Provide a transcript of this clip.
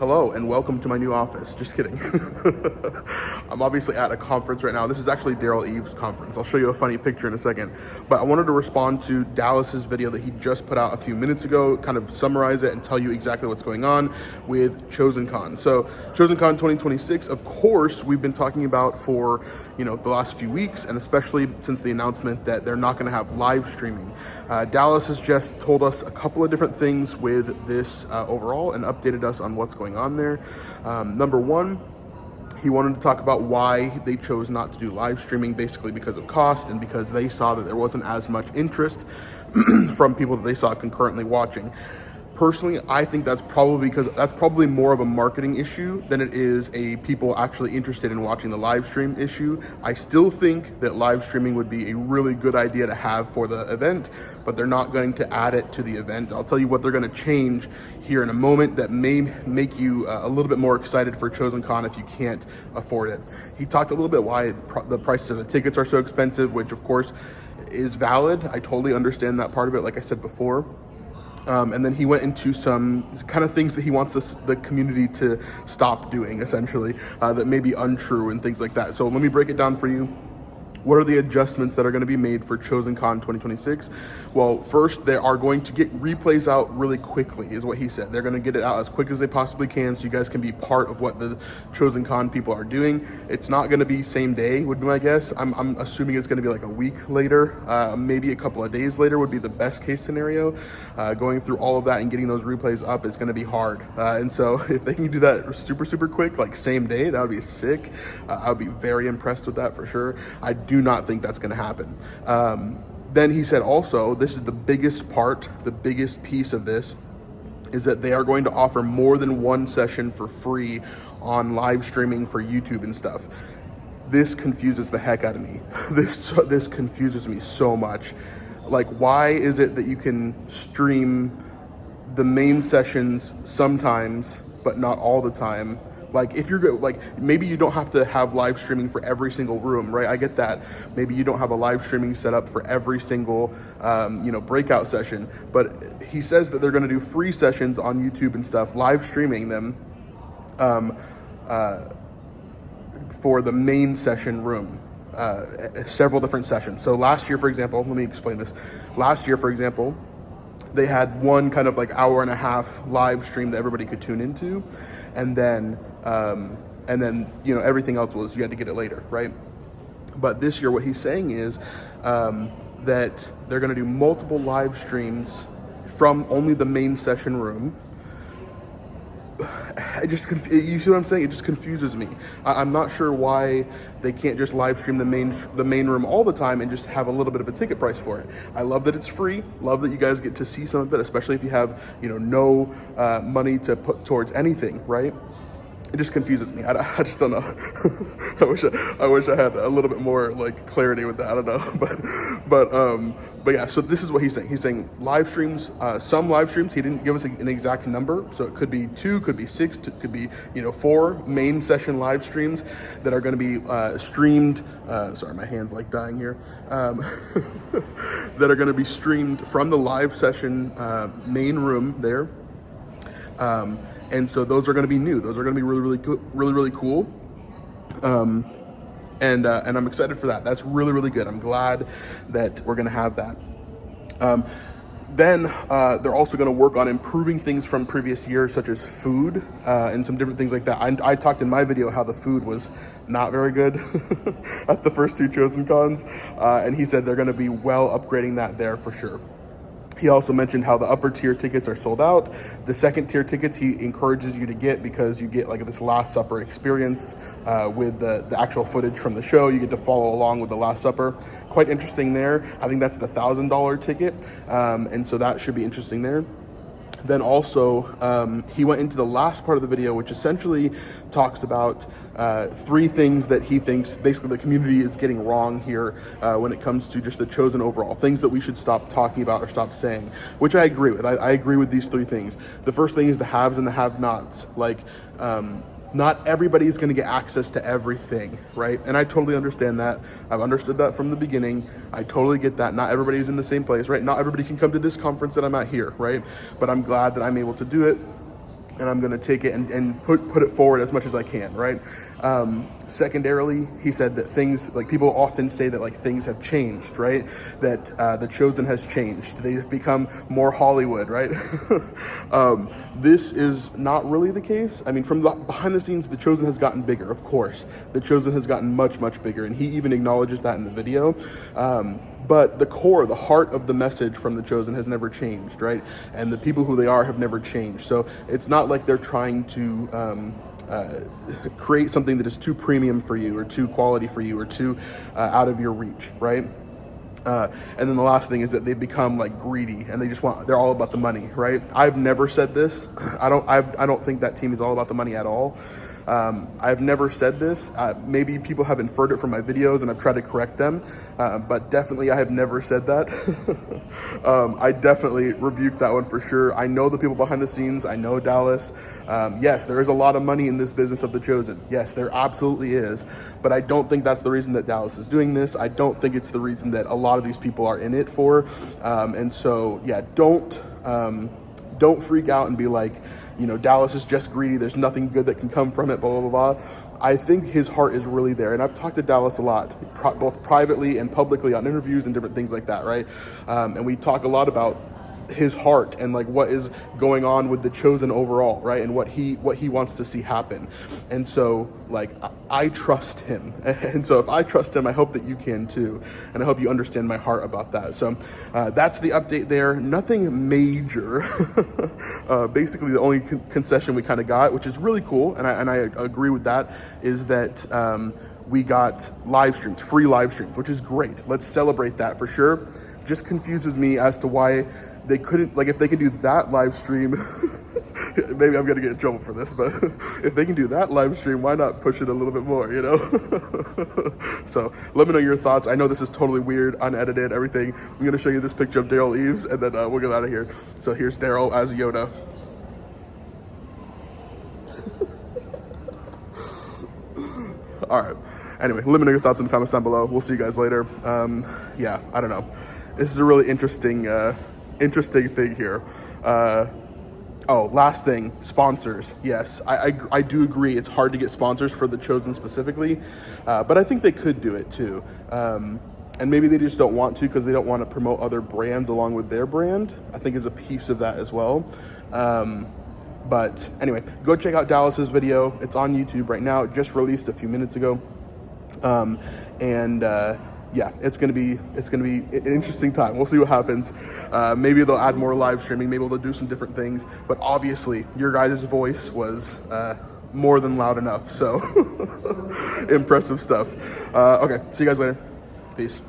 Hello and welcome to my new office. Just kidding. I'm obviously at a conference right now. This is actually Daryl Eves' conference. I'll show you a funny picture in a second. But I wanted to respond to Dallas's video that he just put out a few minutes ago, kind of summarize it and tell you exactly what's going on with Chosencon. So Chosencon 2026, of course, we've been talking about for the last few weeks, and especially since the announcement that they're not going to have live streaming. Dallas has just told us a couple of different things with this overall and updated us on what's going on there. Number one, he wanted to talk about why they chose not to do live streaming, basically because of cost and because they saw that there wasn't as much interest from people that they saw concurrently watching. Personally, I think that's probably more of a marketing issue than it is a people actually interested in watching the live stream issue. I still think that live streaming would be a really good idea to have for the event, but they're not going to add it to the event. I'll tell you what they're going to change here in a moment that may make you a little bit more excited for Chosencon if you can't afford it. He talked a little bit why the prices of the tickets are so expensive, which of course is valid. I totally understand that part of it, like I said before. And then he went into some kind of things that he wants the community to stop doing, essentially, that may be untrue and things like that. So let me break it down for you. What are the adjustments that are going to be made for Chosencon 2026? Well, first, they are going to get replays out really quickly, is what he said. They're going to get it out as quick as they possibly can so you guys can be part of what the Chosencon people are doing. It's not going to be same day, would be my guess. I'm assuming it's going to be like a week later, maybe a couple of days later would be the best case scenario. Going through all of that and getting those replays up is going to be hard. And so if they can do that super quick, like same day, that would be sick. I would be very impressed with that for sure. I do not think that's going to happen. Then he said also, this is the biggest part, the biggest piece of this, is that they are going to offer more than one session for free on live streaming for YouTube and stuff. This confuses the heck out of me. This confuses me so much. Like, why is it that you can stream the main sessions sometimes, but not all the time? Like, if you're like, maybe you don't have to have live streaming for every single room, right? I get that. Maybe you don't have a live streaming set up for every single, breakout session. But he says that they're going to do free sessions on YouTube and stuff, live streaming them for the main session room, several different sessions. So last year, for example, let me explain this. Last year, for example, they had one kind of like hour and a half live stream that everybody could tune into. And then everything else was, you had to get it later, right? But this year, what he's saying is that they're going to do multiple live streams from only the main session room. You see what I'm saying? It just confuses me. I'm not sure why they can't just live stream the main room all the time and just have a little bit of a ticket price for it. I love that it's free. Love that you guys get to see some of it, especially if you have no money to put towards anything, right? It just confuses me. I just don't know. I wish I had a little bit more like clarity with that. I don't know, but yeah. So this is what he's saying. He's saying live streams. Some live streams. He didn't give us an exact number, so it could be 2, could be 6, could be 4 main session live streams that are going to be streamed. Sorry, my hand's like dying here. That are going to be streamed from the live session main room there. And so those are going to be new. Those are going to be really cool. And I'm excited for that. That's really good. I'm glad that we're going to have that. Then they're also going to work on improving things from previous years, such as food and some different things like that. I talked in my video how the food was not very good at the first 2 Chosencons, and he said they're going to be upgrading that there for sure. He also mentioned how the upper tier tickets are sold out. The second tier tickets he encourages you to get because you get like this Last Supper experience with the actual footage from the show. You get to follow along with the Last Supper. Quite interesting there. I think that's the $1,000 ticket. And so that should be interesting there. Then also, he went into the last part of the video, which essentially talks about 3 things that he thinks basically the community is getting wrong here when it comes to just the Chosen overall, things that we should stop talking about or stop saying, which I agree with. I agree with these 3 things. The first thing is the haves and the have-nots. Like, not everybody is going to get access to everything, right? And I totally understand that. I've understood that from the beginning. I totally get that. Not everybody's in the same place, right? Not everybody can come to this conference that I'm at here, right? But I'm glad that I'm able to do it. and I'm going to take it and put it forward as much as I can, right? Secondarily, he said that things, like, people often say that, like, things have changed, right? That The Chosen has changed. They've become more Hollywood, right? This is not really the case. I mean, from behind the scenes, The Chosen has gotten bigger, of course. The Chosen has gotten much, much bigger, and he even acknowledges that in the video. But the core, the heart of the message from The Chosen has never changed, right? And the people who they are have never changed. So it's not like they're trying to create something that is too premium for you, or too quality for you, or too out of your reach, right? And then the last thing is that they become like greedy, and they're all about the money, right? I've never said this. I don't think that team is all about the money at all. I've never said this. Maybe people have inferred it from my videos and I've tried to correct them, but definitely I have never said that. I definitely rebuked that one for sure. I know the people behind the scenes. I know Dallas. Yes, there is a lot of money in this business of The Chosen. Yes, there absolutely is. But I don't think that's the reason that Dallas is doing this. I don't think it's the reason that a lot of these people are in it for. And so, yeah, don't freak out and be like, you know, Dallas is just greedy. There's nothing good that can come from it, blah, blah, blah, blah. I think his heart is really there. And I've talked to Dallas a lot, both privately and publicly on interviews and different things like that, right? And we talk a lot about his heart and like what is going on with The Chosen overall, right? And what he wants to see happen. And so like I trust him. And so if I trust him, I hope that you can too. And I hope you understand my heart about that. So that's the update there. Nothing major. Basically the only concession we kind of got, which is really cool, and I agree with that, is that we got live streams, free live streams, which is great. Let's celebrate that for sure. Just confuses me as to why they couldn't, like, if they can do that live stream, maybe I'm gonna get in trouble for this, but if they can do that live stream, why not push it a little bit more, you know? So let me know your thoughts. I know this is totally weird, unedited, everything. I'm gonna show you this picture of Daryl Eves, and then we'll get out of here. So here's Daryl as Yoda. All right. Anyway, let me know your thoughts in the comments down below. We'll see you guys later. Yeah, I don't know. This is a really interesting thing here. Oh, last thing, sponsors. Yes, I do agree it's hard to get sponsors for The Chosen specifically, but I think they could do it too. And maybe they just don't want to because they don't want to promote other brands along with their brand. I think is a piece of that as well. But anyway, go check out Dallas's video. It's on YouTube right now. It just released a few minutes ago. Yeah, it's gonna be an interesting time. We'll see what happens. Maybe they'll add more live streaming. Maybe they'll do some different things. But obviously, your guys' voice was more than loud enough. So impressive stuff. Okay, see you guys later. Peace.